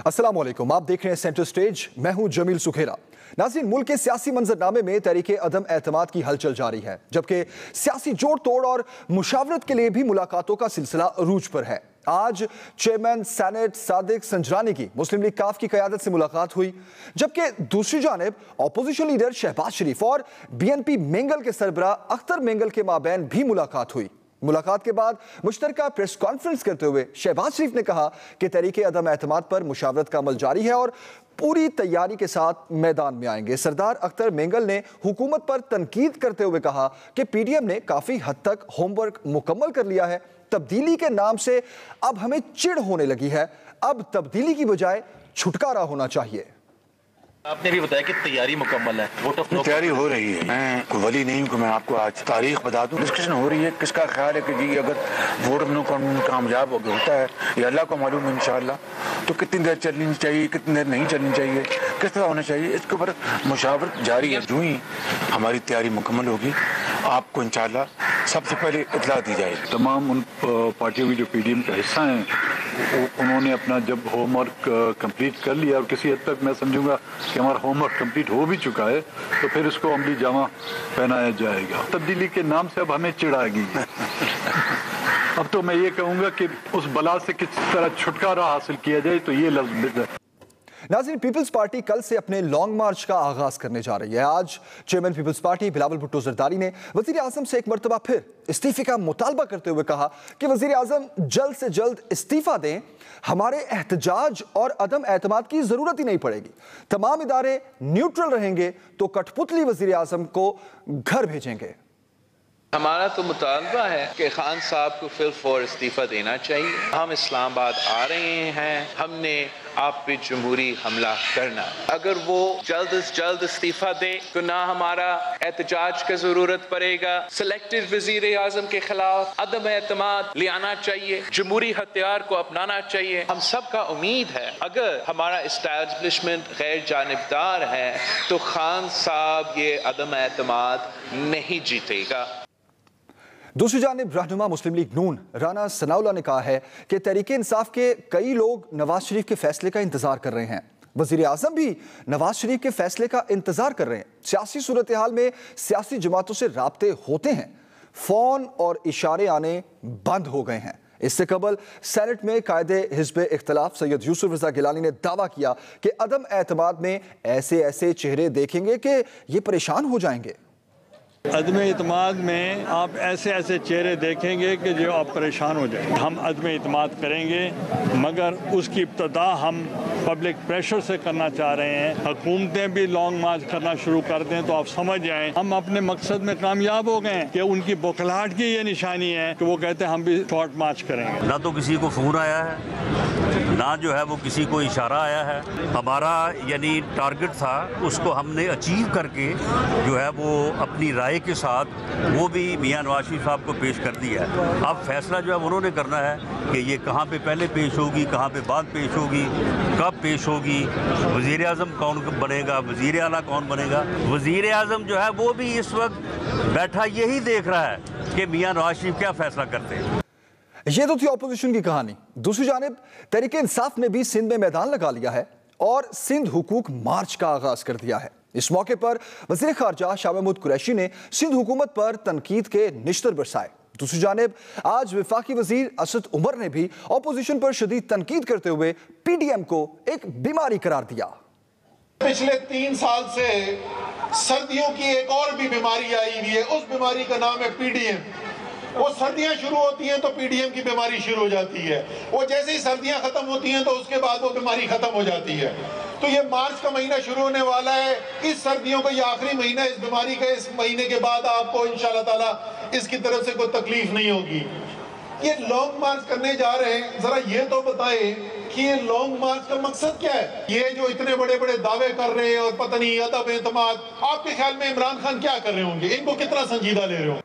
अस्सलाम वालेकुम, आप देख रहे हैं सेंटर स्टेज। मैं हूं जमील सुखेरा। नाज़रीन, मुल्क के सियासी मंजरनामे में तहरीके अदम एतमाद की हलचल जारी है, जबकि सियासी जोड़ तोड़ और मुशावरत के लिए भी मुलाकातों का सिलसिला अरूज पर है। आज चेयरमैन सेनेट सादिक संजरानी की मुस्लिम लीग काफ की क़यादत से मुलाकात हुई, जबकि दूसरी जानिब अपोजिशन लीडर शहबाज शरीफ और BNP मेंगल के सरबराह अख्तर मेंगल के माबैन भी मुलाकात हुई। मुलाकात के बाद मुश्तरका प्रेस कॉन्फ्रेंस करते हुए शहबाज शरीफ ने कहा कि तहरीके अदम एतमाद पर मुशावरत का अमल जारी है और पूरी तैयारी के साथ मैदान में आएंगे। सरदार अख्तर मेंगल ने हुकूमत पर तनकीद करते हुए कहा कि PDM ने काफ़ी हद तक होमवर्क मुकम्मल कर लिया है। तब्दीली के नाम से अब हमें चिढ़ होने लगी है, अब तब्दीली की बजाय छुटकारा होना चाहिए। आपने भी बताया कि तैयारी मुकम्मल है, वोट ऑफ नो तैयारी हो रही है। मैं कोई वली नहीं हूँ कि मैं आपको आज तारीख बता दूं। डिस्कशन हो रही है, किसका ख्याल है कि जी अगर वोट ऑफ नो कामयाब होता है, ये अल्लाह को मालूम है इंशाअल्लाह, तो कितनी देर चलनी चाहिए, कितनी देर नहीं चलनी चाहिए, किस तरह होना चाहिए, इसके ऊपर मुशावरत जारी है। जो ही हमारी तैयारी मुकम्मल होगी आपको इंशाअल्लाह सबसे पहले इत्तला दी जाएगी। तमाम उन पार्टियों की जो PDM का हिस्सा हैं उन्होंने अपना जब होमवर्क कंप्लीट कर लिया और किसी हद तक मैं समझूंगा कि हमारा होमवर्क कंप्लीट हो भी चुका है, तो फिर इसको अमली जामा पहनाया जाएगा। तब्दीली के नाम से अब हमें चिढ़ाएगी। अब तो मैं ये कहूँगा कि उस बला से किस तरह छुटकारा हासिल किया जाए, तो ये लफ्ज़ है। नाज़रीन, पीपल्स पार्टी कल से अपने लॉन्ग मार्च का आगाज करने जा रही है। आज चेयरमैन पीपल्स पार्टी बिलावल भुट्टो जरदारी ने वज़ीर आज़म से एक मरतबा फिर इस्तीफे का मुतालबा करते हुए कहा कि वज़ीर आज़म जल्द से जल्द इस्तीफा दें, हमारे एहतजाज और अदम एतमाद की ज़रूरत ही नहीं पड़ेगी। तमाम इदारे न्यूट्रल रहेंगे तो कठपुतली वज़ीर आज़म को घर भेजेंगे। हमारा तो मुतालबा है कि खान साहब को फिल फौर इस्तीफा देना चाहिए। हम इस्लामाबाद आ रहे हैं, हमने आप पे जमहूरी हमला करना। अगर वो जल्द से जल्द इस्तीफा दे तो ना हमारा एहतजाज का जरूरत पड़ेगा। सिलेक्टेड वजीर आजम के खिलाफ अदम एतमाद ले आना चाहिए, जमहूरी हथियार को अपनाना चाहिए। हम सब का उम्मीद है अगर हमारा इस्टेब्लिशमेंट गैर जानिबदार है तो खान साहब ये अदम एतमाद नहीं जीतेगा। दूसरी जानिब रहनुमा मुस्लिम लीग नून राना सनाउल्लाह ने कहा है कि तहरीके इंसाफ के कई लोग नवाज शरीफ के फैसले का इंतजार कर रहे हैं। वजीर आजम भी नवाज शरीफ के फैसले का इंतजार कर रहे हैं। सियासी सूरत हाल में सियासी जमातों से राब्ते होते हैं, फोन और इशारे आने बंद हो गए हैं। इससे कबल सेनेट में कायदे हिज़्ब इख्तिलाफ सैयद यूसुफ रज़ा गिलानी ने दावा किया कि अदम एतमाद में ऐसे ऐसे चेहरे देखेंगे कि ये परेशान हो जाएंगे। अदम इतमाद में आप ऐसे ऐसे चेहरे देखेंगे कि जो आप परेशान हो जाए। हम अदम इतमाद करेंगे, मगर उसकी इब्तदा हम पब्लिक प्रेशर से करना चाह रहे हैं। हुकूमतें भी लॉन्ग मार्च करना शुरू कर दें तो आप समझ जाएं हम अपने मकसद में कामयाब हो गए कि उनकी बौखलाहट की ये निशानी है कि वो कहते हैं हम भी शॉर्ट मार्च करेंगे। ना तो किसी को फ़ोन आया है, ना जो है वो किसी को इशारा आया है। हमारा यानी टारगेट था, उसको हमने अचीव करके जो है वो अपनी राय के साथ वो भी मियां नवाज शरीफ साहब को पेश कर दिया है। अब फैसला जो है उन्होंने करना है कि ये कहाँ पे पहले पेश होगी, कहाँ पे बाद पेश होगी, कब पेश होगी, वज़ीर आज़म कौन बनेगा, वज़ीर आला कौन बनेगा। वज़ीर आज़म जो है वो भी इस वक्त बैठा यही देख रहा है कि मियां नवाज शरीफ क्या फैसला करते हैं। ये तो थी अपोजिशन की कहानी। दूसरी जानिब तहरीके इंसाफ ने भी सिंध में मैदान लगा लिया है और सिंध हुकूक मार्च का आगाज कर दिया है। इस मौके पर वज़ीर ख़ारजा शाह महमूद कुरैशी ने सिंध हुकूमत पर तनकीद के निश्तर बरसाए। दूसरी जानिब आज वफाकी वज़ीर असद उमर ने भी अपोजिशन पर शदीद तनकीद करते हुए PDM को एक बीमारी करार दिया। पिछले 3 साल से सर्दियों की एक और भी बीमारी आई हुई है, उस बीमारी का नाम है PDM। वो सर्दियां शुरू होती हैं तो PDM की बीमारी शुरू हो जाती है, वो जैसे ही सर्दियां खत्म होती हैं तो उसके बाद वो बीमारी खत्म हो जाती है। तो ये मार्च का महीना शुरू होने वाला है, इस सर्दियों का ये आखिरी महीना इस बीमारी का। इस महीने के बाद आपको इंशाअल्लाह ताला इसकी तरफ से कोई तकलीफ नहीं होगी। ये लॉन्ग मार्च करने जा रहे हैं, जरा ये तो बताएं कि ये लॉन्ग मार्च का मकसद क्या है। ये जो इतने बड़े बड़े दावे कर रहे हैं और पता नहीं अदम एतमाद, आपके ख्याल में इमरान खान क्या कर रहे होंगे, इनको कितना संजीदा ले रहे हो?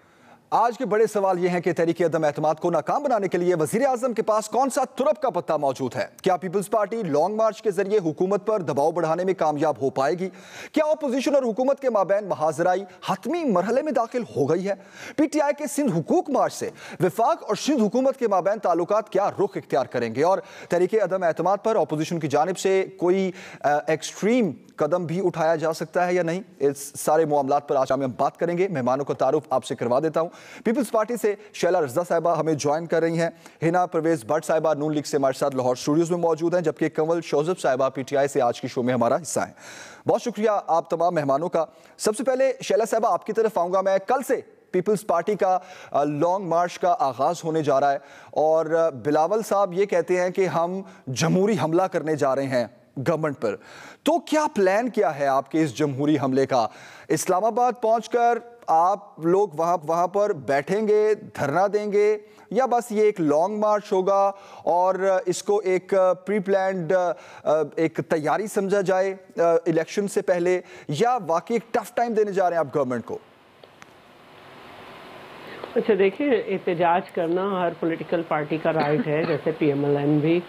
आज के बड़े सवाल ये हैं कि तहरीक अदम एतमाद को नाकाम बनाने के लिए वजीर आजम के पास कौन सा तुरप का पत्ता मौजूद है? क्या पीपल्स पार्टी लॉन्ग मार्च के जरिए हुकूमत पर दबाव बढ़ाने में कामयाब हो पाएगी? क्या अपोजिशन और हुकूमत के माबैन महाजराई हतमी मरहले में दाखिल हो गई है? PTI के सिंध हुकूक मार्च से विफाक और सिंध हुकूमत के माबैन ताल्लुकात क्या रुख इख्तियार करेंगे? और तहरीक अदम एतमाद पर अपोजिशन की जानिब से कोई एक्सट्रीम कदम भी उठाया जा सकता है या नहीं? इस सारे मामलात पर आज हम बात करेंगे। मेहमानों का तारुफ आपसे करवा देता हूं। पीपल्स पार्टी से शैला रज़ा साहिबा हमें ज्वाइन कर रही हैं। हिना परवेज भट्ट साहिबा नून लीग से हमारे साथ लाहौर स्टूडियोज में मौजूद हैं, जबकि कंवल शोज़ब साहिबा PTI से आज की शो में हमारा हिस्सा है। बहुत शुक्रिया आप तमाम मेहमानों का। सबसे पहले शैला साहिबा आपकी तरफ आऊँगा मैं। कल से पीपल्स पार्टी का लॉन्ग मार्च का आगाज होने जा रहा है और बिलावल साहब ये कहते हैं कि हम जमहूरी हमला करने जा रहे हैं गवर्नमेंट पर। तो क्या प्लान क्या है आपके इस जमहूरी हमले का? इस्लामाबाद पहुंचकर आप लोग वहां पर बैठेंगे, धरना देंगे, या बस ये एक लॉन्ग मार्च होगा और इसको एक प्री प्लान्ड एक तैयारी समझा जाए इलेक्शन से पहले, या वाकई एक टफ टाइम देने जा रहे हैं आप गवर्नमेंट को? अच्छा देखिए, एहतजाज करना हर पॉलिटिकल पार्टी का राइट है, जैसे PMLN भी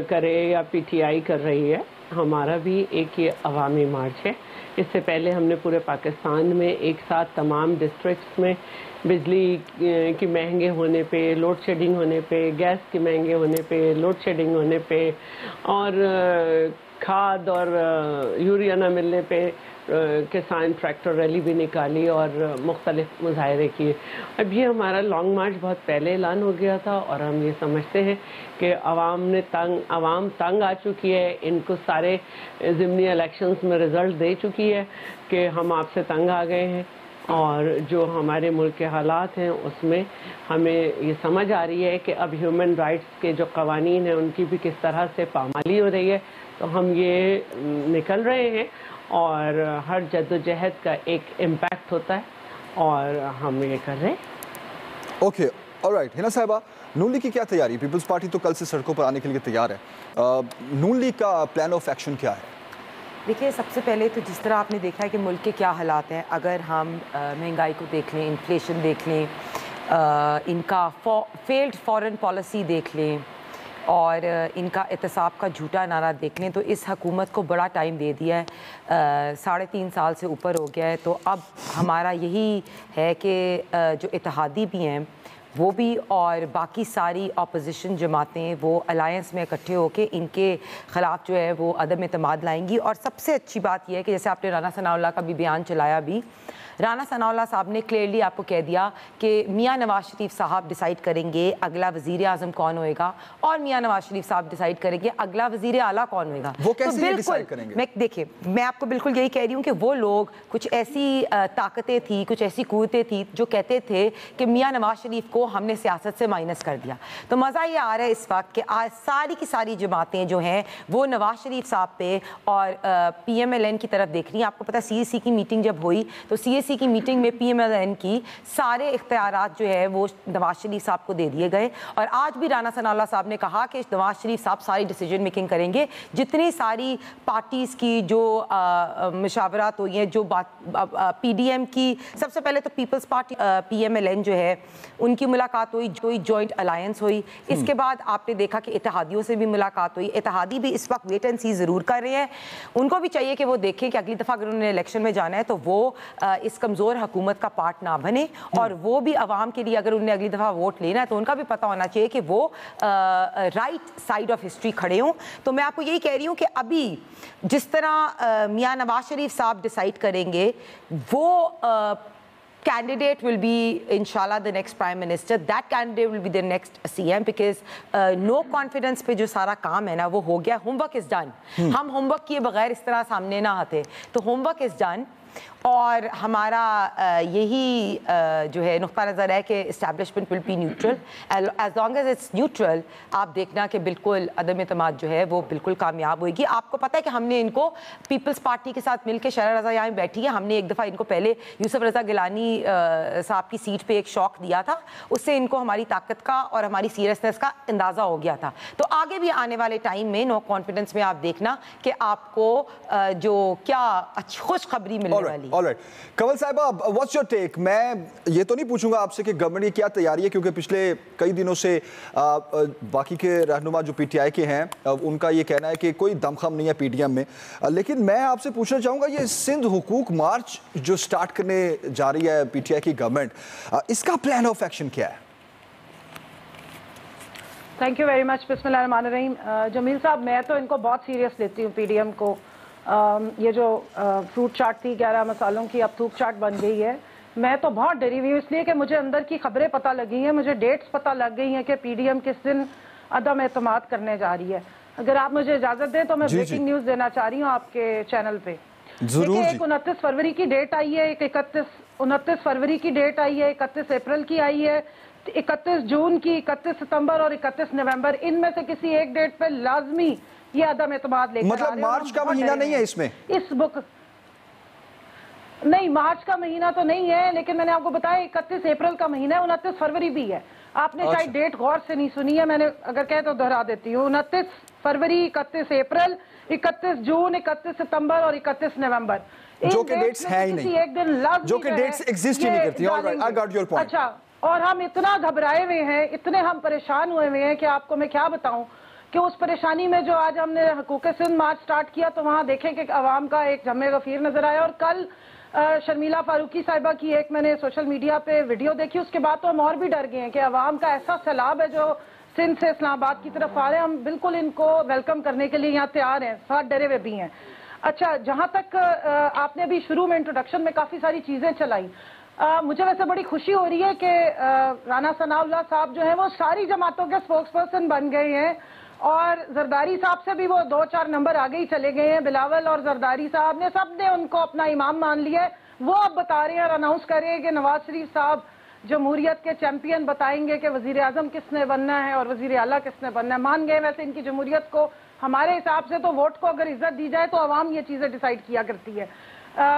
करे या PTI कर रही है। हमारा भी एक ये अवामी मार्च है। इससे पहले हमने पूरे पाकिस्तान में एक साथ तमाम डिस्ट्रिक्ट्स में बिजली की महंगे होने पे, लोड शेडिंग होने पे, गैस के महंगे होने पे, लोड शेडिंग होने पे, और खाद और यूरिया न मिलने पे किसान ट्रैक्टर रैली भी निकाली और मुख्तलिफ मुजाहरे किए। अब ये हमारा लॉन्ग मार्च बहुत पहले ऐलान हो गया था और हम ये समझते हैं कि आवाम तंग आ चुकी है। इनको सारे ज़िमनी इलेक्शंस में रिज़ल्ट दे चुकी है कि हम आपसे तंग आ गए हैं, और जो हमारे मुल्क के हालात हैं उसमें हमें ये समझ आ रही है कि अब ह्यूमन राइट्स के जो कवानीन हैं उनकी भी किस तरह से पामाली हो रही है। तो हम ये निकल रहे हैं और हर जद्दोजहद का एक इम्पैक्ट होता है और हम ये कर रहे हैं। Okay, alright. हिना साहिबा, नून लीग की क्या तैयारी? पीपल्स पार्टी तो कल से सड़कों पर आने के लिए तैयार है। नून लीग का प्लान ऑफ एक्शन क्या है? देखिए, सबसे पहले तो जिस तरह आपने देखा है कि मुल्क के क्या हालात हैं, अगर हम महंगाई को देख लें, इन्फ्लेशन देख लें, इनका फेल्ड फॉरेन पॉलिसी देख लें और इनका एहतसाब का झूठा नारा देख लें, तो इस हुकूमत को बड़ा टाइम दे दिया है। 3.5 साल से ऊपर हो गया है। तो अब हमारा यही है कि जो इत्तेहादी भी हैं वो भी और बाकी सारी अपोजिशन जमातें वो अलायंस में इकट्ठे होकर इनके ख़िलाफ़ जो है वो अदम एतमाद लाएंगी। और सबसे अच्छी बात यह है कि जैसे आपने राना सनाउल्लाह का भी बयान चलाया, भी राना सनाउल्लाह साहब ने क्लियरली आपको कह दिया कि मियाँ नवाज शरीफ साहब डिसाइड करेंगे अगला वज़ीर आज़म कौन होएगा, और मियाँ नवाज शरीफ साहब डिसाइड करेंगे अगला वज़ीर आला कौन होएगा। वो कैसे डिसाइड करेंगे? देखिए, मैं आपको बिल्कुल यही कह रही हूँ कि वो लोग, कुछ ऐसी ताकतें थी, कुछ ऐसी कुव्वतें थी जो कहते थे कि मियाँ नवाज शरीफ को हमने सियासत से माइनस कर दिया। तो मज़ा ये आ रहा है इस वक्त कि आज सारी की सारी जमातें जो हैं वो नवाज शरीफ साहब पे और PMLN की तरफ देख रही हैं। आपको पता है CAC की मीटिंग जब हुई तो CAC की मीटिंग में PMLN की सारे इख्तियारात जो है वो नवाज शरीफ साहब को दे दिए गए। और आज भी राना सनाउल्लाह साहब ने कहा कि नवाज शरीफ साहब सारी डिसीजन मेकिंग करेंगे। जितनी सारी पार्टीज़ की जो मशावरात हुई हैं, जो बात PDM की, सबसे पहले तो पीपल्स पार्टी PMLN जो है उनकी मुलाकात हुई, कोई जॉइंट अलायंस हुई। इसके बाद आपने देखा कि इत्तेहादियों से भी मुलाकात हुई। इत्तेहादी भी इस वक्त वेट एंड सी ज़रूर कर रहे हैं। उनको भी चाहिए कि वो देखें कि अगली दफ़ा अगर उन्होंने इलेक्शन में जाना है तो वो इस कमज़ोर हुकूमत का पार्ट ना बने, और वो भी आवाम के लिए अगर उन्हें अगली दफ़ा वोट लेना है तो उनका भी पता होना चाहिए कि वो राइट साइड ऑफ हिस्ट्री खड़े हों। तो मैं आपको यही कह रही हूँ कि अभी जिस तरह मियाँ नवाज शरीफ साहब डिसाइड करेंगे, वो candidate will be inshallah the next prime minister, that candidate will be the next CM, because no confidence पे जो सारा काम है ना वो हो गया। homework is done। हम homework किए बगैर इस तरह सामने ना आते। तो homework is done और हमारा यही जो है नुक्ता नज़र है कि establishment will be neutral. As long as it's neutral, आप देखना कि बिल्कुल अदम एतमाद जो है वो बिल्कुल कामयाब होगी। आपको पता है कि हमने इनको पीपल्स पार्टी के साथ मिलकर, शैला रज़ा यहाँ बैठी है, हमने एक दफ़ा इनको पहले यूसुफ रज़ा गिलानी साहब की सीट पे एक शौक दिया था, उससे इनको हमारी ताकत का और हमारी सीरियसनेस का अंदाज़ा हो गया था। तो आगे भी आने वाले टाइम में नो कॉन्फिडेंस में आप देखना कि आपको जो क्या खुशखबरी मिलने वाली है। ऑलराइट, कंवल साहिबा, व्हाट्स योर टेक? मैं ये तो नहीं पूछूंगा आपसे कि गवर्नमेंट की क्या तैयारी है, क्योंकि पिछले कई दिनों से बाकी के रहनुमा जो पीटीआई के हैं उनका ये कहना है कि कोई दमखम नहीं है पीडीएम में। लेकिन मैं आपसे पूछना चाहूँगा, ये सिंध हुकूक मार्च जो स्टार्ट करने जा रही है पीटीआई की गवर्नमेंट, इसका प्लान ऑफ एक्शन क्या है? Thank you very much. बिस्मिल्लाहिर्रहमानिर्रहीम। जमील साहब, मैं तो इनको बहुत सीरियस लेती हूँ पीडीएम को। ये जो फ्रूट चाट थी 11 मसालों की, अब थूक चाट बन गई है। मैं तो बहुत डरी हुई हूँ, इसलिए कि मुझे अंदर की खबरें पता लगी हैं, मुझे डेट्स पता लग गई हैं कि पीडीएम किस दिन अदम एतमाद करने जा रही है। अगर आप मुझे इजाज़त दें तो मैं ब्रेकिंग न्यूज़ देना चाह रही हूँ आपके चैनल पे। जरूर। एक 29 फरवरी की डेट आई है, एक 29 फरवरी की डेट आई है, 31 अप्रैल की आई है, 31 जून की, 31 सितंबर और 31 नवंबर। इनमें से किसी एक डेट पे लाजमी ये अदम एतमाद लेकर मतलब मार्च का महीना नहीं है इसमें? इस बुक नहीं, मार्च का महीना तो नहीं है, लेकिन मैंने आपको बताया 31 अप्रैल का महीना है, 29 फरवरी भी है। आपने शायद डेट गौर से नहीं सुनी है, मैंने अगर कहे तो दोहरा देती हूँ। 29 फरवरी, 31 अप्रैल, 31 जून, 31 सितंबर और 31 नवंबर, जो कि डेट्स है ही नहीं, एक दिन लाजमी, जो कि डेट्स एग्जिस्ट ही नहीं करती। Alright, I got your point. अच्छा, और हम इतना घबराए हुए हैं, इतने हम परेशान हुए हुए हैं कि आपको मैं क्या बताऊं कि उस परेशानी में जो आज हमने हुकूक सिंध मार्च स्टार्ट किया तो वहां देखें कि अवाम का एक जमे गफीर नजर आया। और कल शर्मिला फारूकी साहिबा की एक मैंने सोशल मीडिया पे वीडियो देखी, उसके बाद तो हम और भी डर गए हैं कि अवाम का ऐसा सैलाब है जो सिंध से इस्लामाबाद की तरफ आ रहे हैं। हम बिल्कुल इनको वेलकम करने के लिए यहाँ तैयार हैं, साथ डरे हुए भी हैं। अच्छा, जहाँ तक आपने अभी शुरू में इंट्रोडक्शन में काफ़ी सारी चीज़ें चलाई, मुझे वैसे बड़ी खुशी हो रही है कि राना सनाउल्लाह साहब जो हैं वो सारी जमातों के स्पोक्स पर्सन बन गए हैं, और जरदारी साहब से भी वो 2-4 नंबर आगे ही चले गए हैं। बिलावल और जरदारी साहब ने, सब ने उनको अपना इमाम मान लिया है। वो अब बता रहे हैं और अनाउंस कर रहे हैं कि नवाज शरीफ साहब जमहूरियत के चैंपियन बताएंगे कि वजीर आजम किसने बनना है और वजीर आला किसने बनना है। मान गए वैसे इनकी जमहूरियत को। हमारे हिसाब से तो वोट को अगर इज्जत दी जाए तो अवाम ये चीज़ें डिसाइड किया करती है।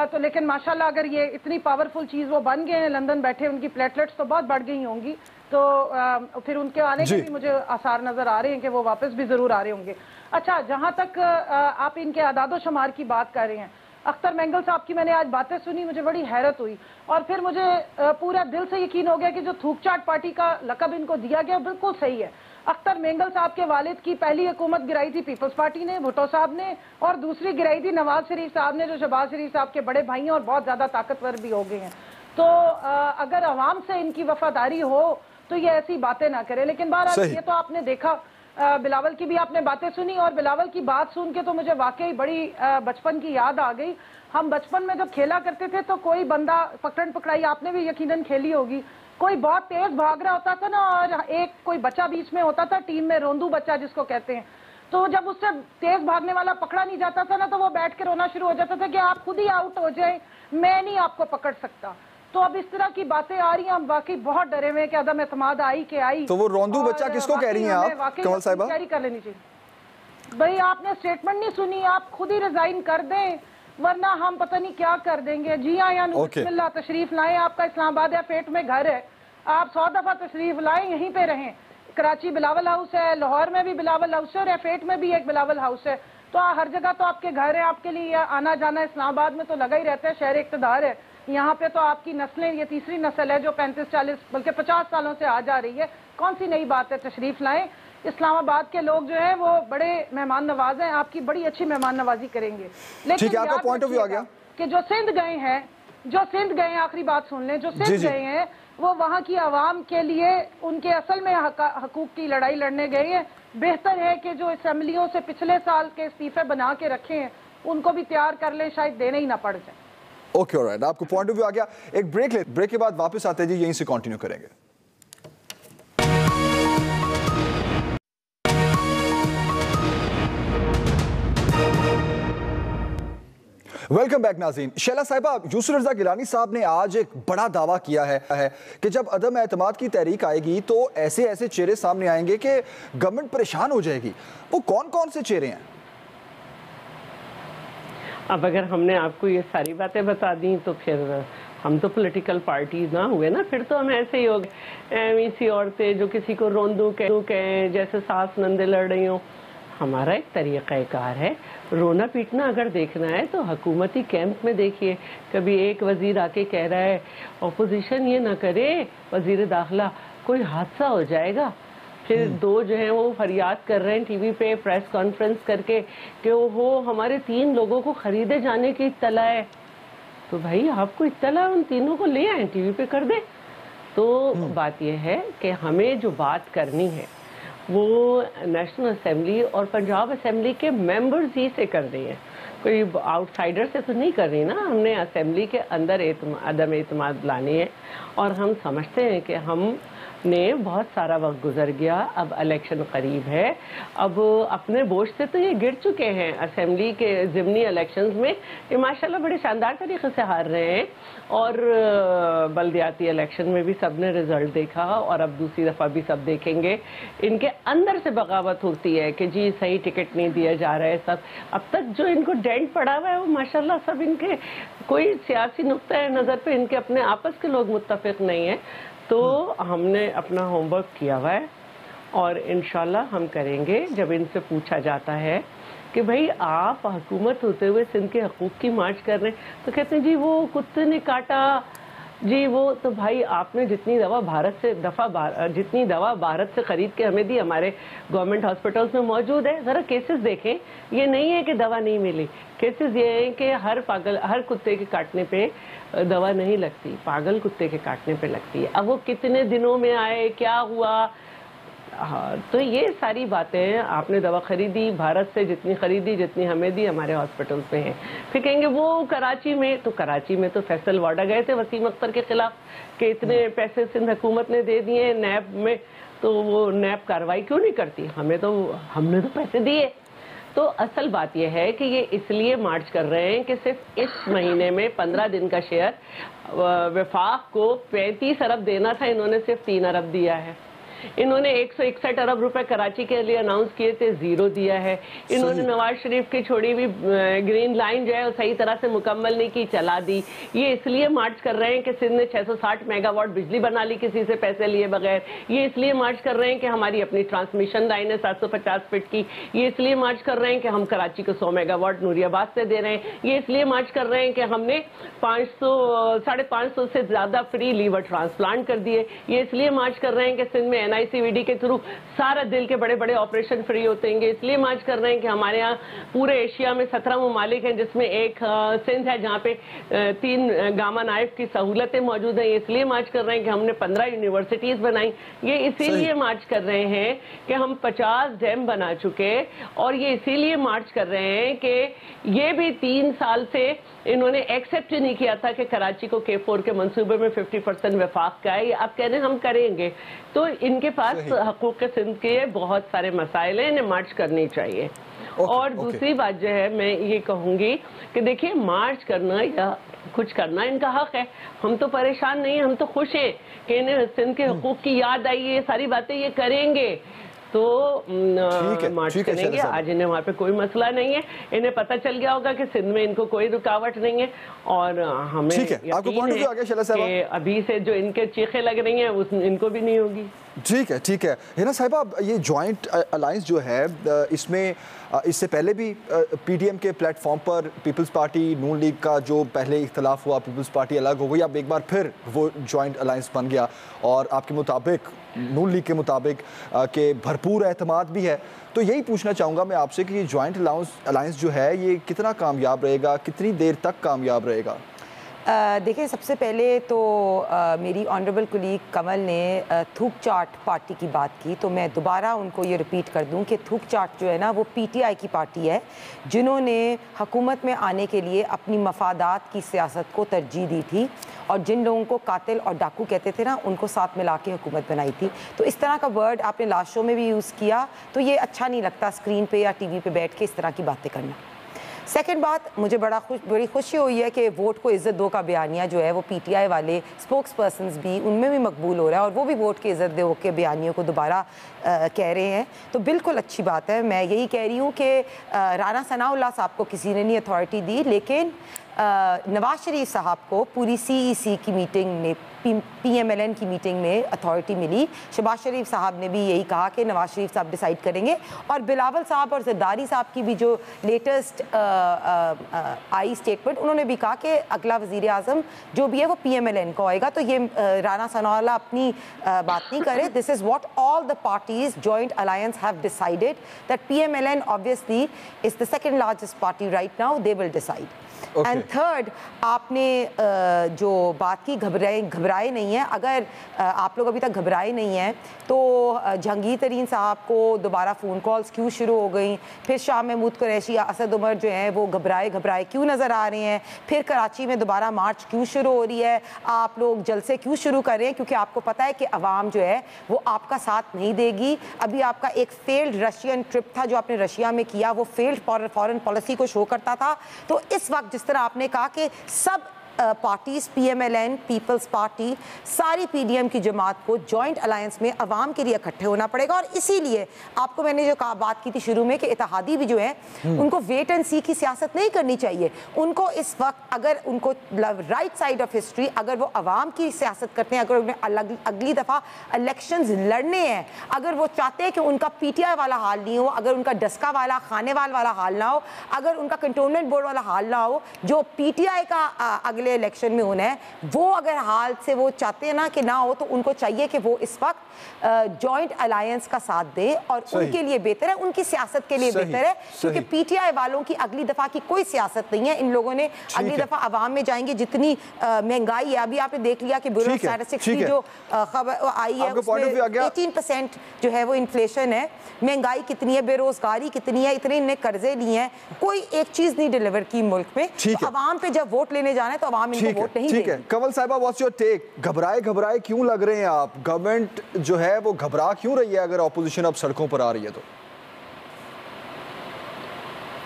तो लेकिन माशाल्लाह अगर ये इतनी पावरफुल चीज़ वो बन गए हैं, लंदन बैठे, उनकी प्लेटलेट्स तो बहुत बढ़ गई होंगी, तो फिर उनके आने के भी मुझे आसार नज़र आ रहे हैं कि वो वापस भी ज़रूर आ रहे होंगे। अच्छा, जहाँ तक आप इनके आदादो शुमार की बात कर रहे हैं, अख्तर मेंगल साहब की मैंने आज बातें सुनी, मुझे बड़ी हैरत हुई और फिर मुझे पूरा दिल से यकीन हो गया कि जो थूक चाट पार्टी का लकब इनको दिया गया बिल्कुल सही है। अख्तर मेंगल साहब के वालिद की पहली हुकूमत गिराई थी पीपल्स पार्टी ने, भुट्टो साहब ने, और दूसरी गिराई थी नवाज शरीफ साहब ने, जो शहबाज शरीफ साहब के बड़े भाई हैं और बहुत ज़्यादा ताकतवर भी हो गए हैं। तो अगर अवाम से इनकी वफादारी हो तो ये ऐसी बातें ना करे। लेकिन बहरहाल ये तो आपने देखा, बिलावल की भी आपने बातें सुनी, और बिलावल की बात सुन के तो मुझे वाकई बड़ी बचपन की याद आ गई। हम बचपन में जब खेला करते थे तो कोई बंदा पकड़न पकड़ाई आपने भी यकीनन खेली होगी, कोई बहुत तेज भाग रहा होता था ना, और एक कोई बच्चा बीच में होता था टीम में, रोंदू बच्चा जिसको कहते हैं, तो जब उससे तेज भागने वाला पकड़ा नहीं जाता था ना तो वो बैठ के रोना शुरू हो जाता था कि आप खुद ही आउट हो जाए, मैं नहीं आपको पकड़ सकता। तो अब इस तरह की बातें आ रही हैं, हम वाकई बहुत डरे हुए कि अदम एतमाद आई के आई। तो वो रोंदू बच्चा किसको कह रही हैं आप, कंवल साहिबा? तैयारी कर लेनी चाहिए भाई, आपने स्टेटमेंट नहीं सुनी, आप खुद ही रिजाइन कर दें वरना हम पता नहीं क्या कर देंगे। जी हाँ, यानी बिस्मिल्लाह, तशरीफ लाएं, आपका इस्लामाबाद या पेट में घर है, आप 100 दफा तशरीफ लाएं, यहीं पे रहें। कराची बिलावल हाउस है, लाहौर में भी बिलावल हाउस है, और फेट में भी एक बिलावल हाउस है, तो हर जगह तो आपके घर है, आपके लिए आना जाना इस्लामाबाद में तो लगा ही रहता है, शहर इक़्तिदार है। यहाँ पे तो आपकी नस्लें, ये तीसरी नस्ल है जो 35-40 बल्कि 50 सालों से आ जा रही है, कौन सी नई बात है, तशरीफ लाएं। इस्लामाबाद के लोग जो है वो बड़े मेहमान नवाज हैं, आपकी बड़ी अच्छी मेहमान नवाजी करेंगे। लेकिन आपका पॉइंट ऑफ व्यू आ गया कि जो सिंध गए हैं, आखिरी बात सुन लें, जो सिंध गए हैं वो वहाँ की आवाम के लिए उनके असल में हकूक की लड़ाई लड़ने गए हैं। बेहतर है कि जो असेंबलियों से पिछले साल के इस्तीफे बना के रखे हैं उनको भी तैयार कर लें, शायद देने ही ना पड़ जाए। ओके, ऑलराइट, आपको पॉइंट ऑफ व्यू आ गया। एक ब्रेक के बाद वापस आते हैं जी, यहीं से कंटिन्यू करेंगे। वेलकम बैक नाज़रीन। शैला साहिबा, यूसुफ रज़ा गिलानी साहब ने आज एक बड़ा दावा किया है कि जब अदम एतमाद की तहरीक आएगी तो ऐसे ऐसे चेहरे सामने आएंगे कि गवर्नमेंट परेशान हो जाएगी। वो कौन कौन से चेहरे हैं? अब अगर हमने आपको ये सारी बातें बता दी तो फिर हम तो पॉलिटिकल पार्टीज ना हुए ना, फिर तो हम ऐसे ही हो गए ऐसी औरतें जो किसी को रोंदू कहें, जैसे सास नंदे लड़ रही हों। हमारा एक तरीक़ाकार है। रोना पीटना अगर देखना है तो हुकूमती कैंप में देखिए, कभी एक वज़ीर आके कह रहा है अपोजिशन ये ना करे, वज़ीर दाखिला कोई हादसा हो जाएगा, फिर दो जो हैं वो फरियाद कर रहे हैं टीवी पे प्रेस कॉन्फ्रेंस करके कि वो हमारे 3 लोगों को ख़रीदे जाने की इत्तला है। तो भाई आपको इत्तला उन तीनों को ले आए टीवी पे कर दे। तो बात यह है कि हमें जो बात करनी है वो नेशनल असेंबली और पंजाब असेंबली के मेंबर्स ही से कर रही है, कोई आउटसाइडर से तो नहीं कर रही ना। हमने असेंबली के अंदर अदम एतमाद लानी है और हम समझते हैं कि हमने बहुत सारा वक्त गुजर गया, अब इलेक्शन करीब है, अब अपने बोझ से तो ये गिर चुके हैं। असेंबली के ज़िमनी इलेक्शंस में ये माशाल्लाह बड़े शानदार तरीके से हार रहे हैं और बल्दियाती इलेक्शन में भी सब ने रिजल्ट देखा और अब दूसरी दफ़ा भी सब देखेंगे। इनके अंदर से बगावत होती है कि जी सही टिकट नहीं दिया जा रहा है। सब अब तक जो इनको डेंट पड़ा हुआ है वो माशाल्लाह सब इनके कोई सियासी नुक्ता नज़र पे इनके अपने आपस के लोग मुत्तफिक नहीं है। तो हमने अपना होमवर्क किया हुआ है और इंशाल्लाह हम करेंगे। जब इनसे पूछा जाता है कि भाई आप हुकूमत होते हुए सिंध के हकूक़ की मार्च कर रहे हैं, तो कहते हैं जी वो कुत्ते ने काटा जी वो। तो भाई आपने जितनी दवा भारत से ख़रीद के हमें दी, हमारे गवर्नमेंट हॉस्पिटल्स में मौजूद है, ज़रा केसेस देखें। ये नहीं है कि दवा नहीं मिली, केसेस ये हैं कि हर कुत्ते के काटने पे दवा नहीं लगती, पागल कुत्ते के काटने पे लगती है। अब वो कितने दिनों में आए, क्या हुआ, हाँ, तो ये सारी बातें आपने दवा खरीदी भारत से, जितनी खरीदी जितनी हमें दी हमारे हॉस्पिटल्स में है। फिर कहेंगे वो कराची में, तो कराची में तो फैसल वाडा गए थे वसीम अख्तर के खिलाफ कि इतने पैसे सिंध हुकूमत ने दे दिए नैब में, तो वो नैब कार्रवाई क्यों नहीं करती? हमने तो पैसे दिए। तो असल बात यह है कि ये इसलिए मार्च कर रहे हैं कि सिर्फ इस महीने में 15 दिन का शेयर वफाक को 35 अरब देना था, इन्होंने सिर्फ 3 अरब दिया है। इन्होंने 161 अरब रुपए कराची के लिए अनाउंस किए थे, 0 दिया है। इन्होंने नवाज शरीफ की छोड़ी हुई ग्रीन लाइन जो है वो सही तरह से मुकम्मल नहीं की, चला दी। ये इसलिए मार्च कर रहे हैं कि सिंध ने 660 मेगावाट बिजली बना ली किसी से पैसे लिए बगैर। ये इसलिए मार्च कर रहे हैं कि हमारी अपनी ट्रांसमिशन लाइन है 750 फीट की। ये इसलिए मार्च कर रहे हैं कि हम कराची को 100 मेगावाट नूरियाबाद से दे रहे हैं। ये इसलिए मार्च कर रहे हैं कि हमने 550 से ज़्यादा फ्री लीवर ट्रांसप्लांट कर दिए। ये इसलिए मार्च कर रहे हैं कि सिंध में NICVD के थ्रू सारा दिल के बड़े बड़े ऑपरेशन फ्री होते हैं। इसलिए मार्च कर रहे हैं कि हमारे यहाँ पूरे एशिया में 17 ममालिक हैं जिसमें एक सिंध है जहाँ पे 3 गामा नाइफ की सहूलतें मौजूद हैं। इसलिए मार्च कर रहे हैं कि हमने 15 यूनिवर्सिटीज़ बनाई। ये इसीलिए मार्च कर रहे हैं कि हम 50 डैम बना चुके, और ये इसीलिए मार्च कर रहे हैं कि ये भी 3 साल से इन्होंने एक्सेप्ट ही नहीं किया था कि कराची को K4 के मंसूबे में 50% वफाक का है। अब कह रहे हैं हम करेंगे। तो इनके पास हकूक़ सिंध के बहुत सारे मसाइल हैं, इन्हें मार्च करनी चाहिए। और दूसरी बात जो है मैं ये कहूँगी कि देखिए मार्च करना या कुछ करना इनका हक है। हम तो परेशान नहीं हैं, हम तो खुश हैं कि इन्हें सिंध के हकूक़ की याद आई, ये सारी बातें ये करेंगे तो मार्च करेंगे। आज इन्हें वहाँ पे कोई मसला नहीं है, इन्हें पता चल गया होगा कि सिंध में इनको कोई रुकावट नहीं है। और हमें यकीन है कि अभी से जो इनके चीखें लग रही हैं उस इनको भी नहीं होगी। ठीक है हिना साहिबा, ये जॉइंट अलायंस जो है इसमें इससे पहले भी PDM के प्लेटफॉर्म पर पीपल्स पार्टी नून लीग का जो पहले इख्तलाफ हुआ, पीपल्स पार्टी अलग हो गई, अब एक बार फिर वो जॉइंट अलायंस बन गया और आपके मुताबिक नून लीग के मुताबिक के भरपूर एतमाद भी है। तो यही पूछना चाहूँगा मैं आपसे कि ये जॉइंट अलायंस जो है ये कितना कामयाब रहेगा, कितनी देर तक कामयाब रहेगा? देखिए सबसे पहले तो मेरी ऑनरेबल कुलीग कमल ने थूक चाट पार्टी की बात की, तो मैं दोबारा उनको ये रिपीट कर दूं कि थूक चाट जो है ना वो PTI की पार्टी है जिन्होंने हुकूमत में आने के लिए अपनी मफादात की सियासत को तरजीह दी थी और जिन लोगों को कातिल और डाकू कहते थे ना उनको साथ मिला के हुकूमत बनाई थी। तो इस तरह का वर्ड आपने लास्ट शो में भी यूज़ किया, तो ये अच्छा नहीं लगता स्क्रीन पे या TV पे बैठ के इस तरह की बातें करना। सेकंड बात, मुझे बड़ी खुशी हुई है कि वोट को इज़्ज़त दो का बयानिया जो है वो PTI वाले स्पोक्स पर्सनस भी उनमें भी मकबूल हो रहा है और वो भी वोट की इज़्ज़त दो के बयानियों को दोबारा कह रहे हैं, तो बिल्कुल अच्छी बात है। मैं यही कह रही हूँ कि राना सनाउल्लाह साहब को किसी ने नहीं अथॉरिटी दी, लेकिन नवाज शरीफ साहब को पूरी CEC की मीटिंग में PMLN की मीटिंग में अथॉरिटी मिली। शहबाज शरीफ साहब ने भी यही कहा कि नवाज शरीफ साहब डिसाइड करेंगे, और बिलावल साहब और ज़रदारी साहब की भी जो लेटेस्ट आई स्टेटमेंट, उन्होंने भी कहा कि अगला वज़ीर आज़म जो भी है वो PMLN को आएगा। तो ये राना सनाउल्लाह अपनी बात नहीं करे। This is what all the parties joint alliance have decided, that PMLN obviously is the second largest party right now, they will decide. And third, आपने जो बात की घबराए नहीं है, अगर आप लोग अभी तक घबराए नहीं हैं तो जहांगीर तरीन साहब को दोबारा फ़ोन कॉल्स क्यों शुरू हो गई, फिर शाह महमूद कुरैशी, असद उमर जो हैं वो घबराए क्यों नज़र आ रहे हैं, फिर कराची में दोबारा मार्च क्यों शुरू हो रही है, आप लोग जलसे क्यों शुरू कर रहे हैं, क्योंकि आपको पता है कि अवाम जो है वो आपका साथ नहीं देगी। अभी आपका एक फेल्ड रशियन ट्रिप था जो आपने रशिया में किया, वो फेल्ड फॉरेन पॉलिसी को शो करता था। तो इस वक्त जिस तरह आपने कहा कि सब पार्टीज, PMLN, पीपल्स पार्टी, सारी PDM की जमात को जॉइंट अलायंस में अवाम के लिए इकट्ठे होना पड़ेगा। और इसीलिए आपको मैंने जो कहा, बात की थी शुरू में कि इत्तेहादी भी जो है उनको वेट एंड सी की सियासत नहीं करनी चाहिए। उनको इस वक्त अगर उनको राइट साइड ऑफ हिस्ट्री, अगर वो अवाम की सियासत करते हैं, अगर उन्हें अगली दफ़ा इलेक्शंस लड़ने हैं, अगर वो चाहते हैं कि उनका PTI वाला हाल नहीं हो, अगर उनका डस्का वाला, खानेवाल वाला हाल ना हो, अगर उनका कंटोनमेंट बोर्ड वाला हाल ना हो जो PTI का अगले इलेक्शन में होना है, वो अगर हाल से वो चाहते हैं ना कि ना हो, तो उनको चाहिए कि वो इस वक्त जॉइंट अलायंस का साथ दे, और उनके लिए बेहतर है, उनकी सियासत के लिए बेहतर है, क्योंकि PTI वालों की अगली दफा की कोई सियासत नहीं है। इन लोगों ने अगली दफा अवाम में जाएंगे। जितनी महंगाई है, अभी आपने देख लिया कि ब्यूरो स्टैटिस्टिक्स की जो खबर आई है उसमें 18% जो है वो इन्फ्लेशन है, महंगाई कितनी है, बेरोजगारी कितनी है, इतने इन्हें कर्जे लिए हैं, कोई एक चीज नहीं डिलीवर की मुल्क में। तो अवाम पे जब वोट लेने जाना है तो अवाम इनको वोट नहीं देगी। कमल साहिबा, व्हाट्स योर टेक? घबराए क्यों लग रहे हैं आप? गवर्नमेंट जो है वो घबरा क्यों रही है अगर ऑपोजिशन अब सड़कों पर आ रही है तो?